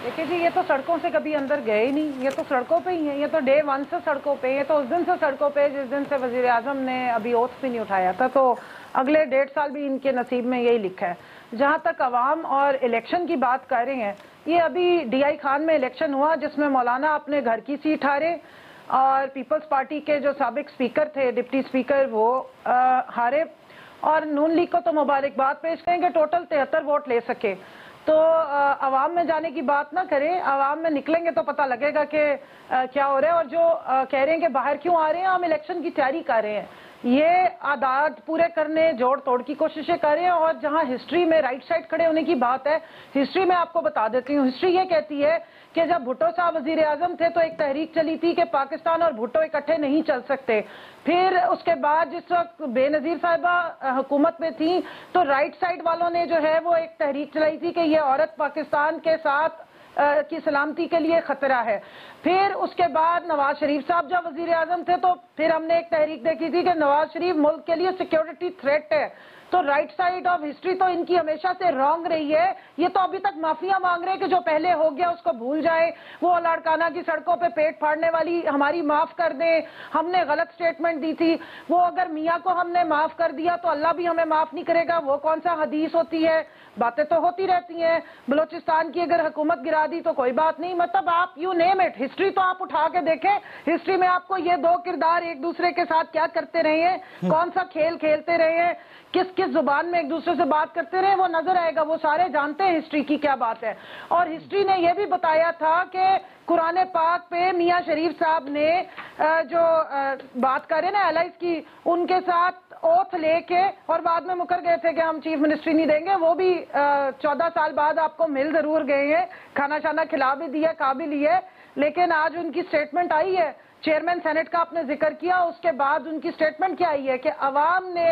देखिए जी, ये तो सड़कों से कभी अंदर गए ही नहीं, ये तो सड़कों पे ही है, ये तो डे 1 से सड़कों पे, ये तो उस दिन से सड़कों पे जिस दिन से वजीर आजम ने अभी ओथ भी नहीं उठाया था, तो अगले 1.5 साल भी इनके नसीब में यही लिखा है। जहाँ तक अवाम और इलेक्शन की बात कर रहे हैं, ये अभी DI खान में इलेक्शन हुआ जिसमें मौलाना अपने घर की सीट हारे, और पीपल्स पार्टी के जो साबिक स्पीकर थे, डिप्टी स्पीकर, वो हारे, और नून लीग को तो मुबारकबाद पेश करेंगे, टोटल 73 वोट ले सके। तो अवाम में जाने की बात ना करें, अवाम में निकलेंगे तो पता लगेगा कि क्या हो रहा है। और जो कह रहे हैं कि बाहर क्यों आ रहे हैं, हम इलेक्शन की तैयारी कर रहे हैं, ये आदात पूरे करने, जोड़ तोड़ की कोशिशें कर रहे हैं। और जहां हिस्ट्री में राइट साइड खड़े होने की बात है, हिस्ट्री में आपको बता देती हूँ, हिस्ट्री ये कहती है कि जब भुट्टो साहब वजीर आजम थे तो एक तहरीक चली थी कि पाकिस्तान और भुट्टो इकट्ठे नहीं चल सकते। फिर उसके बाद जिस वक्त बेनजीर साहिबा हुकूमत में थी तो राइट साइड वालों ने जो है वो एक तहरीक चलाई थी कि ये औरत पाकिस्तान के साथ की सलामती के लिए खतरा है। फिर उसके बाद नवाज शरीफ साहब जब वजीर आजम थे तो फिर हमने एक तहरीक देखी थी कि नवाज शरीफ मुल्क के लिए सिक्योरिटी थ्रेट है। तो राइट साइड ऑफ हिस्ट्री तो इनकी हमेशा से रॉन्ग रही है। ये तो अभी तक माफिया मांग रहे हैं कि जो पहले हो गया उसको भूल जाए, वो लाड़काना की सड़कों पे पेट फाड़ने वाली हमारी माफ कर दें, हमने गलत स्टेटमेंट दी थी, वो अगर मियाँ को हमने माफ कर दिया तो अल्लाह भी हमें माफ नहीं करेगा, वो कौन सा हदीस होती है। बातें तो होती रहती हैं, बलोचिस्तान की अगर हुकूमत गिरा दी तो कोई बात नहीं, मतलब आप यू नेम इट, हिस्ट्री तो आप उठा के देखें, हिस्ट्री में आपको ये दो किरदार एक दूसरे के साथ क्या करते रहे हैं, कौन सा खेल खेलते रहे हैं, किस किस जुबान में एक दूसरे से बात करते रहे, वो नजर आएगा। वो सारे जानते हैं हिस्ट्री की क्या बात है। और हिस्ट्री ने यह भी बताया था कि कुरान पाक पे मियाँ शरीफ साहब ने जो बात करें ना एलाइज की, उनके साथ ओथ लेके और बाद में मुकर गए थे कि हम चीफ मिनिस्ट्री नहीं देंगे, वो भी 14 साल बाद आपको मिल जरूर गए हैं, खाना शाना खिला भी दिया, खा भी लिए, लेकिन आज उनकी स्टेटमेंट आई है, चेयरमैन सेनेट का आपने जिक्र किया, उसके बाद उनकी स्टेटमेंट क्या आई है कि अवाम ने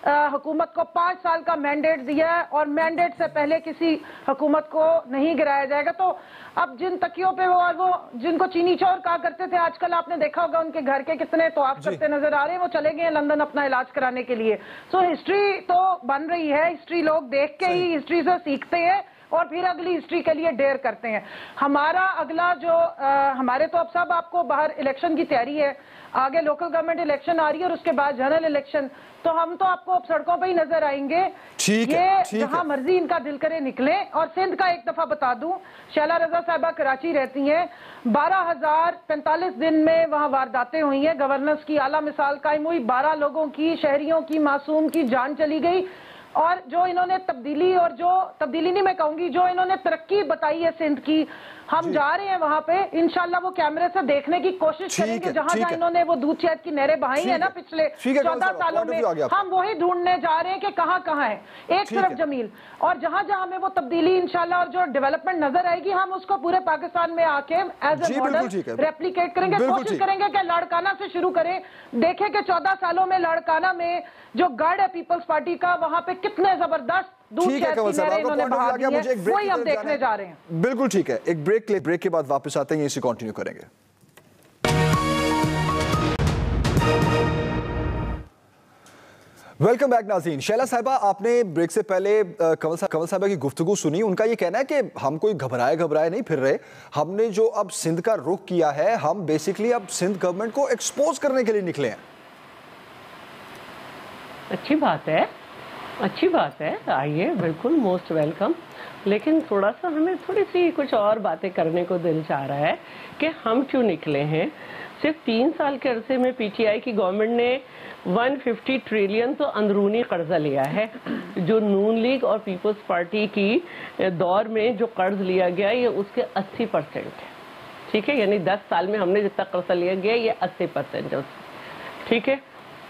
हुकूमत को 5 साल का मैंडेट दिया है और मैंडेट से पहले किसी हुकूमत को नहीं गिराया जाएगा। तो अब जिन तकियों पे वो जिनको चीनी चोर कहा करते थे, आजकल आपने देखा होगा उनके घर के कितने तवाफ करते नजर आ रहे हैं, वो चले गए लंदन अपना इलाज कराने के लिए। सो हिस्ट्री तो बन रही है, हिस्ट्री लोग देख के ही हिस्ट्री से सीखते हैं, اور پھر اگلی ہسٹری کے لیے ڈیر کرتے ہیں. ہمارا اگلا جو ہمارے تو اب سب آپ کو باہر الیکشن کی تیاری ہے, آگے لوکل گورنمنٹ الیکشن آ رہی ہے اور اس کے بعد جنرل الیکشن, تو ہم تو آپ کو اب سڑکوں پہ ہی نظر آئیں گے. یہ جہاں مرضی ان کا دل کرے نکلے. اور سندھ کا ایک دفعہ بتا دوں, شیلا رضا صاحبہ کراچی رہتی ہیں, 12,045 دن میں وہاں وارداتیں ہوئی ہیں, گورننس کی اعلیٰ مثال قائم ہوئی, 12 لوگوں کی, شہریوں کی, معصوم کی جان چلی گئی. اور جو انہوں نے تبدیلی, اور جو تبدیلی نہیں میں کہوں گی, جو انہوں نے ترقی بتائی ہے سندھ کی, ہم جا رہے ہیں وہاں پہ انشاءاللہ وہ کیمرے سے دیکھنے کی کوشش کریں گے. جہاں جہاں انہوں نے وہ دودھ شہد کی نہریں بہائی ہیں نا پچھلے 14 سالوں میں, ہم وہی ڈھونڈنے جا رہے ہیں کہ کہاں کہاں ہے. ایک طرف جمیل, اور جہاں جہاں ہمیں وہ تبدیلی انشاءاللہ اور جو ڈیولپمنٹ نظر آئے گی, ہم اس کو پورے پاکستان میں آ کے ایز اے ماڈل ریپلیکیٹ کریں گے. کوشش کریں گے کہ لاڑکانہ سے شروع کریں. دیکھیں کہ 14 سالوں میں لاڑکانہ میں جو گڑھ ہے پیپلز پارٹی کا, وہاں پہ کتنے زبردست دودھ شہد کی نہریں انہوں نے بہا دی ہیں, وہی ہم دیکھنے جا رہے ہیں. بالکل ٹھیک ہے, ایک بریک کے بعد واپس آتے ہیں, اسے کنٹینیو کریں گے. ویلکم بیک ناظرین. شیلا صاحبہ, آپ نے بریک سے پہلے کنول صاحبہ کی گفتگو سنی. ان کا یہ کہنا ہے کہ ہم کوئی گھبرائے نہیں پھر رہے, ہم نے جو اب سندھ کا رخ کیا ہے, ہم بیسیکلی اب سندھ گورنمنٹ کو ایکسپوز کرنے کے لیے نکلے ہیں. اچھی بات ہے, اچھی بات ہے, آئیے, بالکل موسٹ ویلکم. لیکن تھوڑا سا ہمیں تھوڑی سی کچھ اور باتیں کرنے کو دل چاہ رہا ہے کہ ہم کیوں نکلے ہیں. صرف 3 سال کے عرصے میں پی ٹی آئی کی گورنمنٹ نے 150 ٹریلین تو اندرونی قرضہ لیا ہے. جو نون لیگ اور پیپلز پارٹی کی دور میں جو قرض لیا گیا, یہ اس کے 80% ہے. ٹھیک ہے, یعنی 10 سال میں ہم نے جتنا قرضہ لیا گیا, یہ 80% ہے. ٹھیک ہے.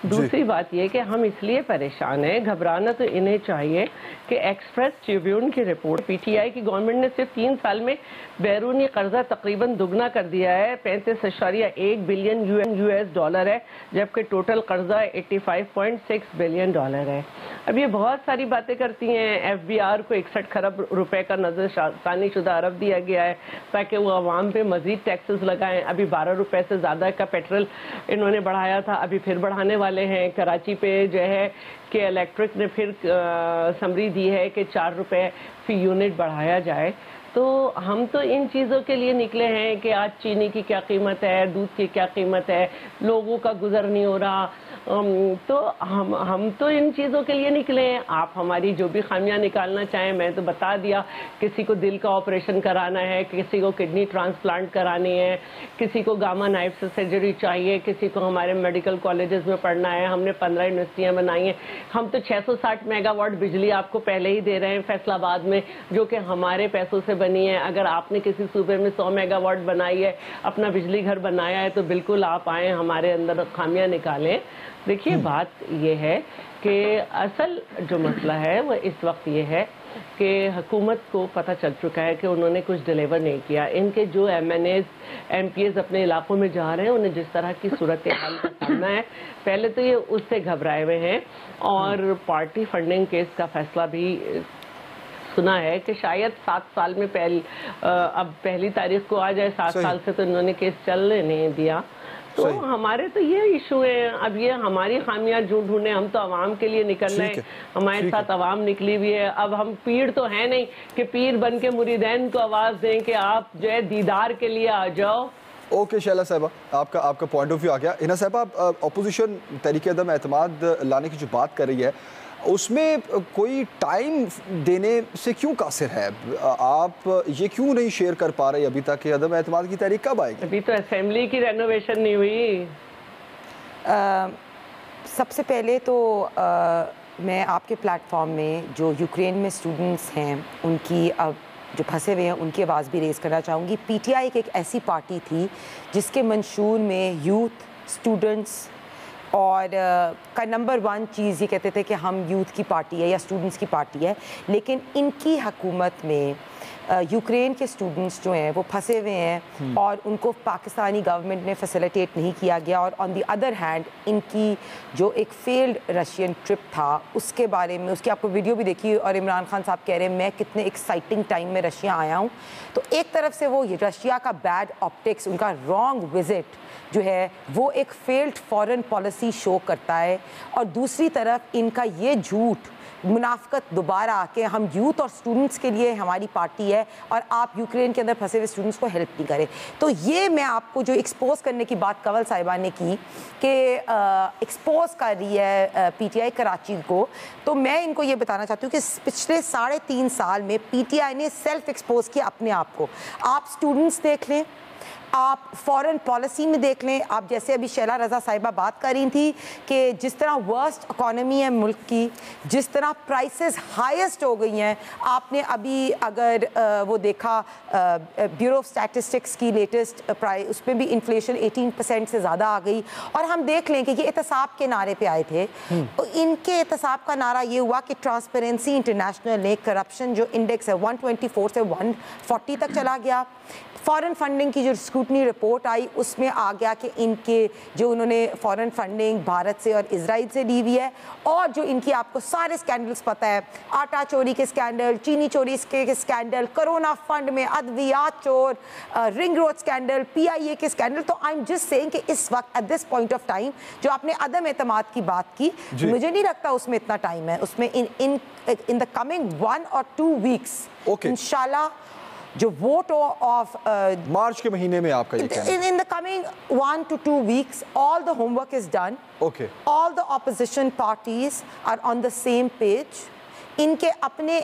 دوسری بات یہ کہ ہم اس لیے پریشان ہیں, گھبرانا تو انہیں چاہیے کہ ایکسپریس ٹریبیون کی رپورٹ, پی ٹی آئی کی گورنمنٹ نے صرف 3 سال میں بیرونی قرضہ تقریباً دگنا کر دیا ہے, 35.1 بلین US ڈالر ہے, جبکہ ٹوٹل قرضہ 85.6 بلین ڈالر ہے. اب یہ بہت ساری باتیں کرتی ہیں. ایف بی آر کو 61 کھرب روپے کا نظر ثانی شدہ عرب دیا گیا ہے تاکہ وہ عوام پہ مزید ٹیکسز لگائیں. ابھی 12 روپے سے زیادہ کا پیٹرول انہوں نے بڑھایا تھا, ابھی پھر بڑھانے والے ہیں. کراچی پہ جو ہے کہ الیکٹرک نے پھر سمری دی ہے کہ 4 روپے فی یونٹ بڑھایا جائے. تو ہم تو ان چیزوں کے لیے نکلے ہیں کہ آج چینی کی کیا قیمت ہے, دودھ کی کیا قیمت ہے, لوگوں کا گزر نہیں ہو رہا. تو ہم تو ان چیزوں کے لیے نکلے ہیں. آپ ہماری جو بھی خامیاں نکالنا چاہیں, میں تو بتا دیا, کسی کو دل کا آپریشن کرانا ہے, کسی کو کڈنی ٹرانسپلانٹ کرانی ہے, کسی کو گاما نائف سے سرجری چاہیے, کسی کو ہمارے میڈیکل کالجز میں پڑھنا ہے. ہم نے 15 یونیورسٹیاں بنائی ہیں. ہم تو 660 میگا واٹ بجلی آپ کو پہلے ہی دے رہے ہیں فیصل آباد میں, جو کہ ہمارے پیسوں سے بنی ہے. اگر آپ نے کسی صوبے میں 100 میگا واٹ بنائی ہے, اپنا بجلی گھر بنایا ہے, تو بالکل آپ آئیں, ہمارے اندر خامیاں نکالیں. دیکھیے, بات یہ ہے کہ اصل جو مسئلہ ہے وہ اس وقت یہ ہے کہ حکومت کو پتہ چل چکا ہے کہ انہوں نے کچھ ڈیلیور نہیں کیا. ان کے جو ایم پی ایز اپنے علاقوں میں جا رہے ہیں, انہیں جس طرح کی صورتحال کا سامنا ہے, پہلے تو یہ اس سے گھبرائے ہوئے ہیں. اور پارٹی فنڈنگ کیس کا فیصلہ بھی سنا ہے کہ شاید 7 سال میں اب پہلی تاریخ کو آ جائے. 7 سال سے تو انہوں نے کیس چلنے نہیں دیا. تو ہمارے تو یہ ایشو ہے. اب یہ ہماری خامیاں جو ڈھونڈیں, ہم تو عوام کے لیے نکل رہے ہیں, ہمارے ساتھ عوام نکلی ہوئی ہے. اب ہم پیر تو ہیں نہیں کہ پیر بن کے مریدین کو آواز دیں کہ آپ جو ہے دیدار کے لیے آ جاؤ. اوکے شیلا صاحبہ, آپ کا پوائنٹ آف ویو آ گیا. ہنا صاحبہ, اپوزیشن تحریک عدم اعتماد لانے کی جو بات کر رہی ہے, اس میں کوئی ٹائم دینے سے کیوں قاصر ہے؟ آپ یہ کیوں نہیں شیئر کر پا رہے ابھی تک کہ عدم اعتماد کی تحریک کب آئے گی؟ ابھی تو اسمبلی کی رینوویشن نہیں ہوئی. سب سے پہلے تو میں آپ کے پلیٹ فارم میں جو یوکرین میں اسٹوڈنٹس ہیں, ان کی اب جو پھنسے ہوئے ہیں, ان کی آواز بھی ریز کرنا چاہوں گی. پی ٹی آئی ایک ایسی پارٹی تھی جس کے منشور میں یوتھ, اسٹوڈنٹس اور کا نمبر 1 چیز یہ کہتے تھے کہ ہم یوتھ کی پارٹی ہے یا اسٹوڈنٹس کی پارٹی ہے. لیکن ان کی حکومت میں یوکرین کے اسٹوڈنٹس جو ہیں وہ پھنسے ہوئے ہیں اور ان کو پاکستانی گورنمنٹ نے فیسیلیٹیٹ نہیں کیا گیا. اور آن دی ادر ہینڈ ان کی جو ایک فیلڈ رشین ٹرپ تھا, اس کے بارے میں اس کی آپ کو ویڈیو بھی دیکھی, اور عمران خان صاحب کہہ رہے ہیں میں کتنے ایکسائٹنگ ٹائم میں رشیا آیا ہوں. تو ایک طرف سے وہ رشیا کا بیڈ آپٹکس, ان کا رانگ وزٹ جو ہے وہ ایک فیلڈ فارن پالیسی شو کرتا ہے, اور دوسری طرف ان کا یہ جھوٹ मुनाफकत दोबारा कि हम यूथ और स्टूडेंट्स के लिए हमारी पार्टी है और आप यूक्रेन के अंदर फंसे हुए स्टूडेंट्स को हेल्प नहीं करें। तो ये मैं आपको जो एक्सपोज करने की बात कंवल साहिबा ने की कि एक्सपोज कर रही है पीटीआई कराची को, तो मैं इनको ये बताना चाहती हूँ कि पिछले 3.5 साल में पीटीआई ने सेल्फ एक्सपोज किया अपने आप को। आप स्टूडेंट्स देख लें, आप फॉरेन पॉलिसी में देख लें, आप जैसे अभी शैला रज़ा साहिबा बात कर रही थी कि जिस तरह वर्स्ट इकॉनमी है मुल्क की, जिस तरह प्राइसेस हाईएस्ट हो गई हैं, आपने अभी अगर वो देखा ब्यूरो ऑफ स्टैटिस्टिक्स की लेटेस्ट प्राइस, उसमें भी इन्फ्लेशन 18% से ज़्यादा आ गई। और हम देख लें कि ये एहतसाब के नारे पे आए थे, तो इनके एहतसाब का नारा ये हुआ कि ट्रांसपेरेंसी इंटरनेशनल ने करप्शन जो इंडेक्स है 124 से 140 तक चला गया। फॉरेन फंडिंग की जो स्क्रूटनी रिपोर्ट आई उसमें आ गया कि इनके जो उन्होंने फॉरेन फंडिंग भारत से और इजराइल से ली हुई है, और जो इनकी आपको सारे स्कैंडल्स पता है, आटा चोरी के स्कैंडल, चीनी चोरी के स्कैंडल, कोरोना फंड में अद्वियात चोर, रिंग रोड स्कैंडल, PIA के स्कैंडल। तो आई एम जस्ट सेइंग कि इस वक्त at this point of time जो आपने अदम एतमाद की बात की, मुझे नहीं लगता उसमें इतना टाइम है। उसमें in the coming 1 or 2 weeks इंशाल्लाह जो वोट ऑफ मार्च के महीने में आपका ये कहना in the coming 1 to 2 weeks all the homework is done. Okay. All the opposition parties are on the same page. इनके अपने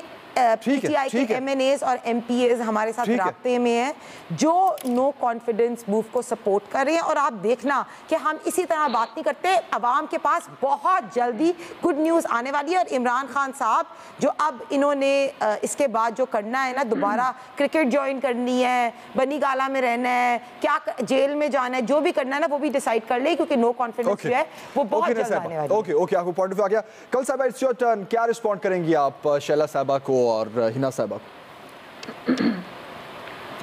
PTI के MNAs और MPAs हमारे साथ राब्ते में हैं जो नो कॉन्फिडेंस मूव को सपोर्ट कर रहे हैं। और आप देखना कि हम इसी तरह बात नहीं करते, अवाम के पास बहुत जल्दी गुड न्यूज़ आने वाली है। और इमरान खान साहब जो अब इन्होंने इसके बाद जो करना है ना, दोबारा क्रिकेट ज्वाइन करनी है, बनी गाला में रहना है, क्या जेल में जाना है, जो भी करना है ना वो भी डिसाइड कर ले, क्योंकि नो कॉन्फिडेंस जो है वो बहुत जल्द आने वाली है। ओके, आपको पॉइंट ऑफ व्यू आ गया। कल साहब इट्स योर टर्न, क्या रिस्पॉन्ड करेंगी आप शैला साहबा को और हिना साहबा को?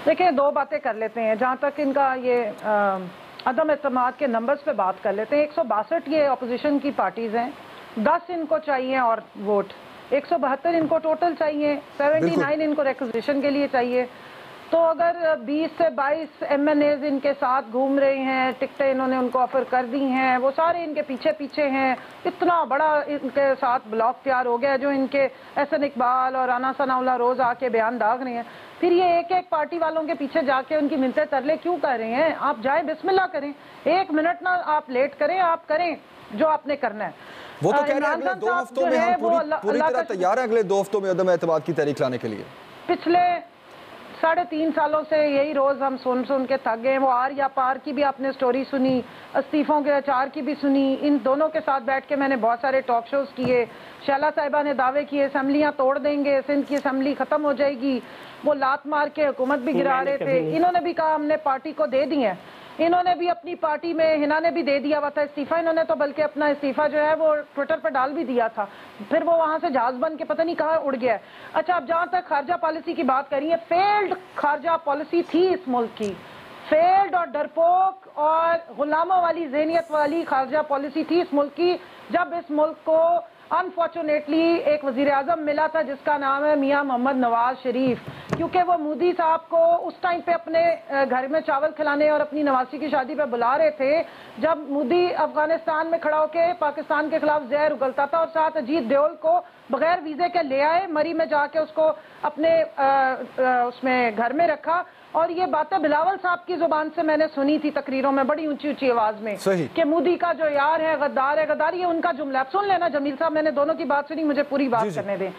देखिए, 2 बातें कर लेते हैं। जहाँ तक इनका ये अदम एतमाद के नंबर्स पे बात कर लेते हैं। 162 ये अपोजिशन की पार्टीज हैं, 10 इनको चाहिए और वोट, 172 इनको टोटल चाहिए, 79 इनको रिक्विजिशन के लिए चाहिए। तो अगर 20 से 22 MNAs इनके साथ घूम रहे हैं, टिकटें इन्होंने उनको ऑफर कर दी हैं, वो सारे इनके पीछे पीछे हैं, इतना बड़ा इनके साथ ब्लॉक तैयार हो गया जो इनके एहसन इकबाल और राना सनाउल्लाह रोज आके बयान दाग रहे हैं। फिर ये एक एक पार्टी वालों के पीछे जाके उनकी मिन्नतें तरले क्यों कर रहे हैं? आप जाए बिस्मिल्लाह करें, 1 मिनट ना आप लेट करें, आप करें जो आपने करना है। वो तो कह रहे हैं अगले 2 हफ्तों में हम पूरी तरह तैयार हैं, अगले 2 हफ्तों में अदम एतमाद की तहरीक लाने के लिए। पिछले 3.5 सालों से यही रोज हम सुन के थक गए। वो आर या पार की भी आपने स्टोरी सुनी, इस्तीफों के अचार की भी सुनी। इन दोनों के साथ बैठ के मैंने बहुत सारे टॉक शोज किए। शैला साहिबा ने दावे किए असेंबलियां तोड़ देंगे, सिंध की असेंबली खत्म हो जाएगी। वो लात मार के हुकूमत भी गिरा रहे थे। इन्होंने भी कहा हमने पार्टी को दे दी है। इन्होंने भी अपनी पार्टी में, हिना ने भी दे दिया हुआ था इस्तीफा। इन्होंने तो बल्कि अपना इस्तीफा जो है वो ट्विटर पर डाल भी दिया था, फिर वो वहां से जहाज बन के पता नहीं कहाँ उड़ गया। अच्छा, अब जहां तक खारजा पॉलिसी की बात करी है, फेल्ड खारजा पॉलिसी थी इस मुल्क की, फेल्ड और डरपोक और गुलामों वाली ज़हनियत वाली खारजा पॉलिसी थी इस मुल्क की। जब इस मुल्क को अनफॉर्चुनेटली एक वजीर आजम मिला था जिसका नाम है मियां मोहम्मद नवाज शरीफ, क्योंकि वो मोदी साहब को उस टाइम पे अपने घर में चावल खिलाने और अपनी नवासी की शादी पे बुला रहे थे जब मोदी अफगानिस्तान में खड़ा होकर पाकिस्तान के खिलाफ जहर उगलता था, और साथ अजीत देओल को बगैर वीजे के ले आए, मरी में जाके उसको अपने उसमें घर में रखा। और ये बातें बिलावल साहब की जुबान से मैंने सुनी थी तकरीरों में बड़ी ऊंची ऊंची आवाज में कि मोदी का जो यार है गद्दार है। गद्दार ये उनका जुमला सुन लेना जमील साहब, मैंने दोनों की बात सुनी, मुझे पूरी बात करने दें।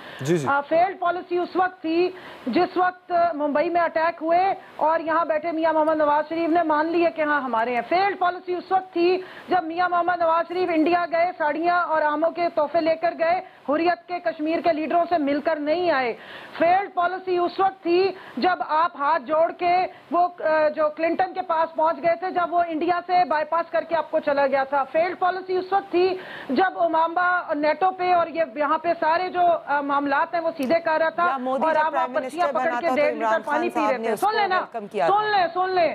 फेल्ड पॉलिसी उस वक्त थी जिस वक्त मुंबई में अटैक हुए और यहाँ बैठे मियां मोहम्मद नवाज शरीफ ने मान लिया कि हाँ हमारे हैं। फेल्ड पॉलिसी उस वक्त थी जब मियां मोहम्मद नवाज शरीफ इंडिया गए, साड़ियां और आमों के तोहफे लेकर गए, हुर्रियत के कश्मीर के लीडरों से मिलकर नहीं आए। फेल्ड पॉलिसी उस वक्त थी जब आप हाथ जोड़ के वो जो क्लिंटन के पास पहुंच गए थे, जब वो इंडिया से बाईपास करके आपको चला गया था। फेल्ड पॉलिसी उस वक्त थी जब ओबामा नेटो पे और ये यहाँ पे सारे जो मामलात हैं वो सीधे कर रहा था और आप पर्चियां पकड़ के 1.5 लीटर पानी पी रहे थे। सुन लेना, सुन ले।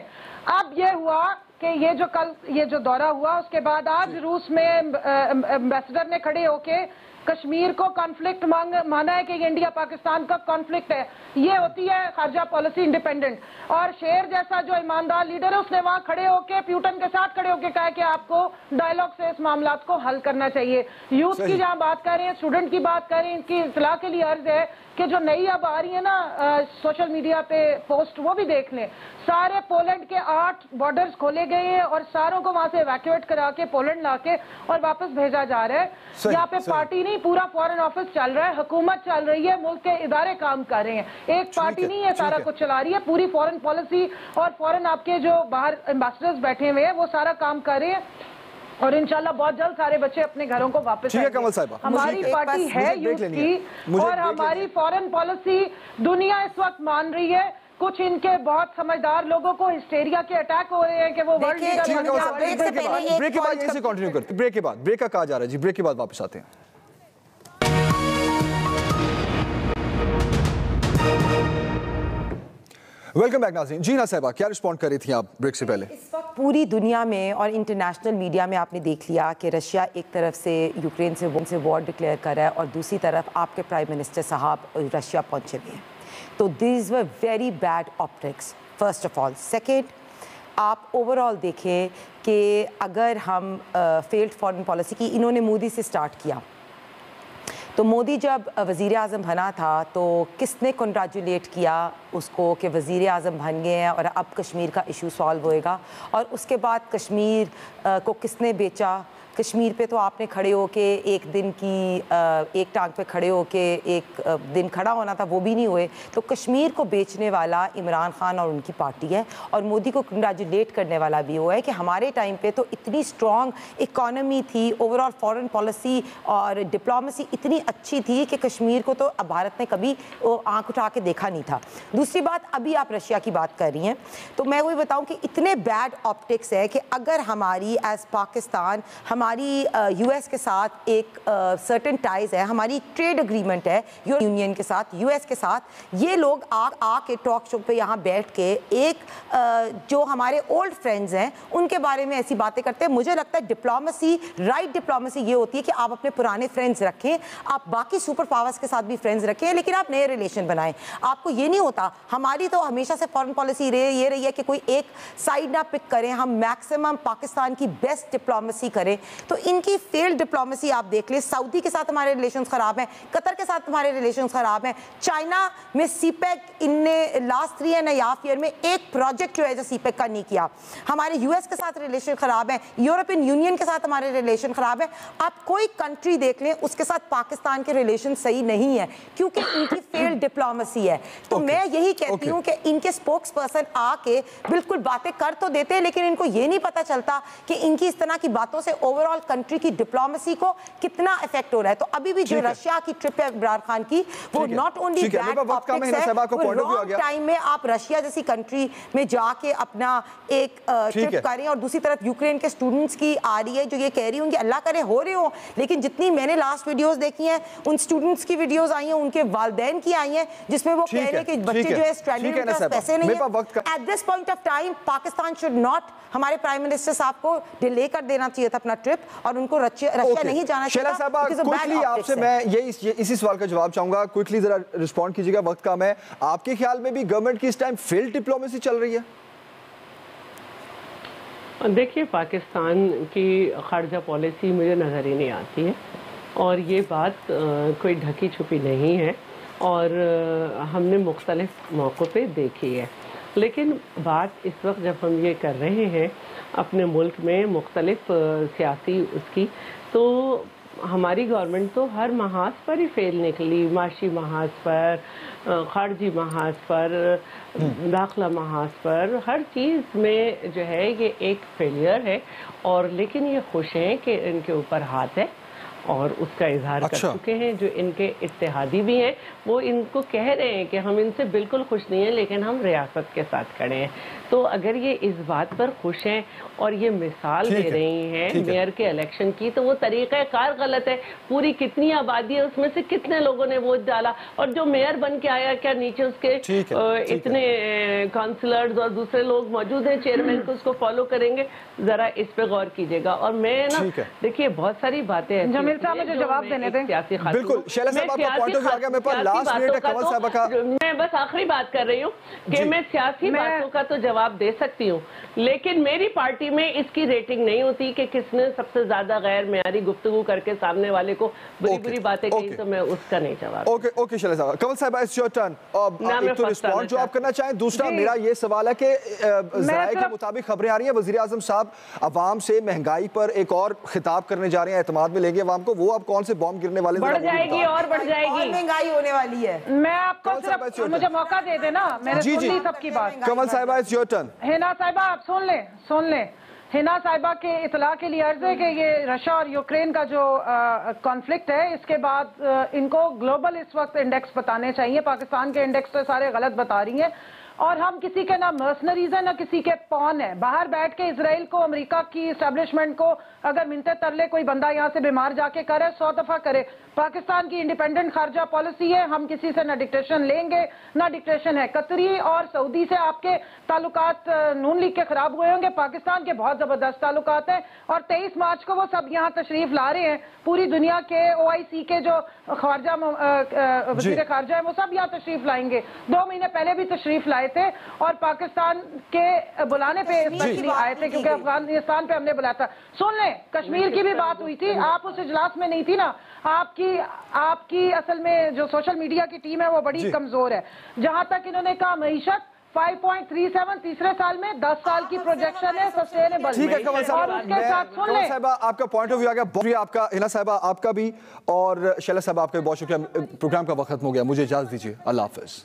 अब ये हुआ कि ये जो कल ये जो दौरा हुआ उसके बाद आज रूस में एम्बेसडर ने खड़े होके कश्मीर को कॉन्फ्लिक्ट माना है कि ये इंडिया पाकिस्तान का कॉन्फ्लिक्ट है, ये होती है खारजा पॉलिसी इंडिपेंडेंट। और शेर जैसा जो ईमानदार लीडर है उसने वहां खड़े होके प्यूटन के साथ खड़े होके कहा कि आपको डायलॉग से इस मामला को हल करना चाहिए। यूथ की जहां बात कर रहे हैं, स्टूडेंट की बात कर रहे हैं, इनकी इत्तला के लिए अर्ज है कि जो नई अब आ रही है ना सोशल मीडिया पे पोस्ट, वो भी देख लें। सारे पोलैंड के 8 बॉर्डर्स खोले गए हैं और सारों को वहां से इवैक्यूएट करा के पोलैंड लाके और वापस भेजा जा रहा है। यहाँ पे पार्टी नहीं, पूरा फॉरेन ऑफिस चल रहा है, हुकूमत चल रही है, मुल्क के इदारे काम कर रहे हैं। एक पार्टी नहीं है सारा कुछ चला रही है, पूरी फॉरेन पॉलिसी और फॉरेन आपके जो बाहर एम्बेसडर्स बैठे हुए हैं वो सारा काम कर रहे हैं। और इंशाल्लाह बहुत जल्द सारे बच्चे अपने घरों को वापस आएंगे। कमल साहिबा, हमारी पार्टी है यूथ की और हमारी फॉरेन पॉलिसी दुनिया इस वक्त मान रही है। कुछ इनके बहुत समझदार लोगों को हिस्टेरिया के अटैक हो रहे हैं कि वो वर्ल्ड लीडर ब्रेक के बाद यहीं से कंटिन्यू करते, ब्रेक के बाद, ब्रेक का कहा जा रहा है जी, ब्रेक के बाद वापस आते हैं। वेलकम बैक नाज़रीन। जीना साहिबा, क्या रिस्पॉन्ड कर रही थी आप ब्रेक से पहले? इस वक्त पूरी दुनिया में और इंटरनेशनल मीडिया में आपने देख लिया कि रशिया एक तरफ से यूक्रेन से वॉर डिक्लेयर कर रहा है और दूसरी तरफ आपके प्राइम मिनिस्टर साहब रशिया पहुंचे हुए हैं। तो these were very bad optics first of all. Second, आप ओवरऑल देखें कि अगर हम फेल्ड फॉरेन पॉलिसी की इन्होंने मोदी से स्टार्ट किया, तो मोदी जब वज़ीर आज़म बना था तो किसने कंग्रेचुलेट किया उसको कि वज़ीर आज़म बन गए हैं और अब कश्मीर का इशू सॉल्व होएगा। और उसके बाद कश्मीर को किसने बेचा? कश्मीर पे तो आपने खड़े होके एक दिन की एक टांग पे खड़े होके एक दिन खड़ा होना था, वो भी नहीं हुए। तो कश्मीर को बेचने वाला इमरान खान और उनकी पार्टी है और मोदी को कंग्रेचुलेट करने वाला भी वो है कि हमारे टाइम पे तो इतनी स्ट्रॉन्ग इकॉनमी थी, ओवरऑल फॉरेन पॉलिसी और डिप्लोमेसी इतनी अच्छी थी कि कश्मीर को तो भारत ने कभी आंख उठा के देखा नहीं था। दूसरी बात, अभी आप रशिया की बात कर रही हैं, तो मैं वही बताऊं कि इतने बैड ऑप्टिक्स है कि अगर हमारी एज पाकिस्तान हमारी यूएस के साथ एक सर्टेन टाइज है, हमारी ट्रेड एग्रीमेंट है यूनियन के साथ, यूएस के साथ, ये लोग आके टॉक शो पे यहाँ बैठ के एक जो हमारे ओल्ड फ्रेंड्स हैं उनके बारे में ऐसी बातें करते हैं। मुझे लगता है डिप्लोमेसी, राइट डिप्लोमेसी ये होती है कि आप अपने पुराने फ्रेंड्स रखें, आप बाकी सुपर पावर्स के साथ भी फ्रेंड्स रखें, लेकिन आप नए रिलेशन बनाएं। आपको ये नहीं होता, हमारी तो हमेशा से फॉरेन पॉलिसी ये रही है कि कोई एक साइड ना पिक करें, हम मैक्सिमम पाकिस्तान की बेस्ट डिप्लोमेसी करें। तो इनकी फेल्ड डिप्लोमेसी आप देख लें, सऊदी के साथ हमारे रिलेशंस खराब हैं, कतर के साथ हमारे रिलेशंस खराब हैं, चाइना में सीपेक इनने लास्ट 3.5 ईयर में एक प्रोजेक्ट जो है जो सीपेक का नहीं किया, हमारे यूएस के साथ रिलेशन खराब है, यूरोपियन यूनियन के साथ हमारे रिलेशन खराब है। आप कोई कंट्री देख लें उसके साथ पाकिस्तान के रिलेशन सही नहीं है क्योंकि इनकी फेल्ड डिप्लोमेसी है। तो मैं यही कहती हूँ कि इनके स्पोक्स पर्सन आके बिल्कुल बातें कर तो देते हैं, लेकिन इनको ये नहीं पता चलता कि इनकी इस तरह की बातों से ओवरऑल कंट्री की डिप्लोमेसी को कितना इफेक्ट हो रहा है। तो अभी भी जो रशिया की ट्रिप है इमरान खान की, वो नॉट ओनली बैड ऑप्टिक्स है, रॉन्ग टाइम में आप रशिया जैसी कंट्री में जाके अपना एक ट्रिप करें। और दूसरी तरफ यूक्रेन के स्टूडेंट्स की आ रही है जो ये कह रही होंगी अल्लाह करे हो रहे हो, लेकिन जितनी मैंने लास्ट वीडियोस देखी हैं उन स्टूडेंट्स की वीडियोस आई हैं, उनके वालिदैन की आई हैं, जिसमें वो कह रहे हैं कि बच्चे जो है स्ट्रैंडेड हैं, पैसे नहीं है। At this point of time Pakistan should not, हमारे प्राइम मिनिस्टर साहब को डिले कर देना चाहिए था अपना ट्रिप और उनको रशिया नहीं जाना चाहिए था। क्विकली आपसे मैं इसी सवाल का जवाब चाहूंगा, क्विकली जरा रिस्पॉन्ड कीजिएगा, वक्त कम है। आपके ख्याल में भी गवर्नमेंट की इस टाइम फेल्ड डिप्लोमेसी चल रही है? देखिए, पाकिस्तान की खारजा पॉलिसी मुझे नज़र ही नहीं आती है और ये बात कोई ढकी छुपी नहीं है और हमने मुख्तलिफ मौक़ों पे देखी है। लेकिन बात इस वक्त जब हम ये कर रहे हैं अपने मुल्क में मुख्तलिफ सियासी उसकी, तो हमारी गवर्नमेंट तो हर महाज पर ही फेल निकली, माशी महाज पर, खारजी महाज पर, दाखिला महाज पर, हर चीज़ में जो है ये एक फेलियर है। और लेकिन ये खुश हैं कि इनके ऊपर हाथ है और उसका इजहार कर चुके हैं। जो इनके इत्तेहादी भी हैं वो इनको कह रहे हैं कि हम इनसे बिल्कुल खुश नहीं हैं लेकिन हम रियासत के साथ खड़े हैं। तो अगर ये इस बात पर खुश हैं और ये मिसाल दे रही हैं मेयर के इलेक्शन की, तो वो तरीक़ाकार गलत है। पूरी कितनी आबादी है, उसमें से कितने लोगों ने वोट डाला और जो मेयर बन के आया, क्या नीचे उसके इतने काउंसलर्स और दूसरे लोग मौजूद हैं, चेयरमैन को उसको फॉलो करेंगे? ज़रा इस पर गौर कीजिएगा। और मैं ना देखिए बहुत सारी बातें ऐसी जमील साहब मुझे जवाब देने दें। बिल्कुल शैला साहब आपका पॉइंट ऑफ व्यू आ गया मेरे पास, लास्ट मिनट है कमल साहब का। मैं बस आखिरी बात कर रही हूँ कि मैं सियासी बातों का तो जवाब दे सकती हूँ, लेकिन मेरी पार्टी में इसकी रेटिंग नहीं होती कि किसने सबसे ज्यादा गैर मेयारी गुफ्तगू करके सामने वाले को बुरी बुरी बातें कही, तो मैं उसका नहीं जवाब। ओके शैला साहब। कमल साहब इट्स योर टर्न, एक तो रिस्पॉन्ड जो आप करना चाहें, दूसरा मेरा ये सवाल है कि ज़राए के मुताबिक खबरें आ रही हैं वज़ीर आज़म साहब अवाम से महंगाई पर एक और खिताब करने जा रहे हैं, एतमाद में लेंगे अवाम को, वो अब कौन से बॉम्ब गिरने वाले? बढ़ जाएगी और बढ़ जाएगी, महंगाई होने वाली है। मैं आपको सिर्फ मुझे मौका दे देना, मैंने सुन ली सबकी बात। कमल साहिबा इट्स योर टर्न। हिना साहिबा आप सुन लें। हिना साहिबा के इतला के लिए अर्ज है कि ये रशिया और यूक्रेन का जो कॉन्फ्लिक्ट है, इसके बाद इनको ग्लोबल इस वक्त इंडेक्स बताने चाहिए। पाकिस्तान के इंडेक्स तो सारे गलत बता रही हैं, और हम किसी के ना मर्सनरीज है ना किसी के पॉन है। बाहर बैठ के इसराइल को, अमेरिका की एस्टेब्लिशमेंट को अगर मिनते तरले कोई बंदा यहाँ से बीमार जाके करे, 100 दफा करे। पाकिस्तान की इंडिपेंडेंट खारजा पॉलिसी है, हम किसी से ना डिक्टेशन लेंगे ना डिक्टेशन है। कतरी और सऊदी से आपके ताल्लुकात नून लीग के खराब हुए होंगे, पाकिस्तान के बहुत जबरदस्त ताल्लुकात हैं, और 23 मार्च को वो सब यहाँ तशरीफ ला रहे हैं। पूरी दुनिया के OIC के जो खारजा वज़ीर खारजा है वो सब यहाँ तशरीफ लाएंगे। 2 महीने पहले भी तशरीफ लाए थे और पाकिस्तान के बुलाने पे आए थे, क्योंकि अफगानिस्तान पे हमने बुलाया था। सुन लें, कश्मीर की भी बात हुई थी, आप उस इजलास में नहीं थी ना। आपकी असल में जो सोशल मीडिया की टीम है वो बड़ी कमजोर है। जहां तक इन्होंने कहा मईशत 5.37 तीसरे साल में, 10 साल की प्रोजेक्शन है सस्टेनेबल। ठीक है कमल साहब, और उसके साथ सुन लें साहबा आपका पॉइंट ऑफ व्यू आ गया, बहुत शुक्रिया आपका। हिना साहबा आपका भी, और शैला साहब आपका भी बहुत शुक्रिया। प्रोग्राम का वक्त खत्म हो गया, मुझे इजाजत दीजिए, अल्लाह हाफिज।